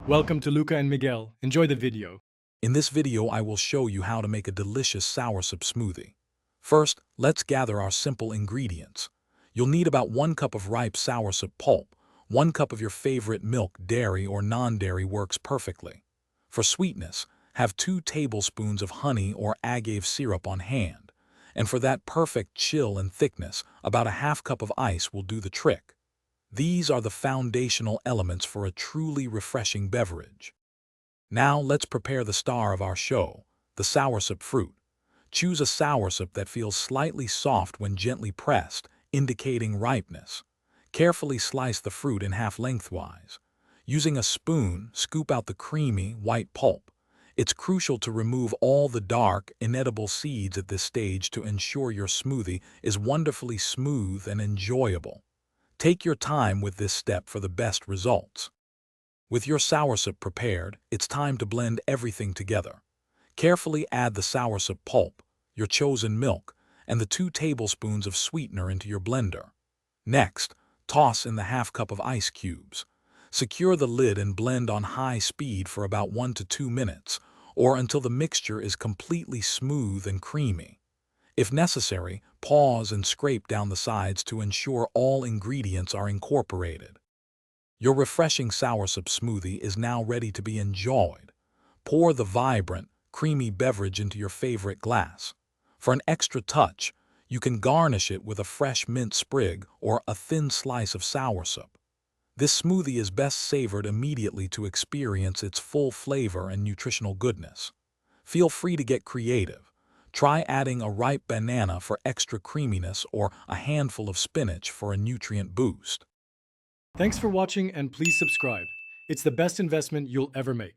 Welcome to Luca and Miguel. Enjoy the video. In this video, I will show you how to make a delicious soursop smoothie. First, let's gather our simple ingredients. You'll need about 1 cup of ripe soursop pulp. 1 cup of your favorite milk, dairy or non-dairy works perfectly. For sweetness, have 2 tablespoons of honey or agave syrup on hand. And for that perfect chill and thickness, about a half cup of ice will do the trick. These are the foundational elements for a truly refreshing beverage. Now let's prepare the star of our show, the soursop fruit. Choose a soursop that feels slightly soft when gently pressed, indicating ripeness. Carefully slice the fruit in half lengthwise. Using a spoon, scoop out the creamy, white pulp. It's crucial to remove all the dark, inedible seeds at this stage to ensure your smoothie is wonderfully smooth and enjoyable. Take your time with this step for the best results. With your soursop prepared, it's time to blend everything together. Carefully add the soursop pulp, your chosen milk, and the 2 tablespoons of sweetener into your blender. Next, toss in the half cup of ice cubes. Secure the lid and blend on high speed for about 1 to 2 minutes, or until the mixture is completely smooth and creamy. If necessary, pause and scrape down the sides to ensure all ingredients are incorporated. Your refreshing soursop smoothie is now ready to be enjoyed. Pour the vibrant, creamy beverage into your favorite glass. For an extra touch, you can garnish it with a fresh mint sprig or a thin slice of soursop. This smoothie is best savored immediately to experience its full flavor and nutritional goodness. Feel free to get creative. Try adding a ripe banana for extra creaminess or a handful of spinach for a nutrient boost. Thanks for watching and please subscribe. It's the best investment you'll ever make.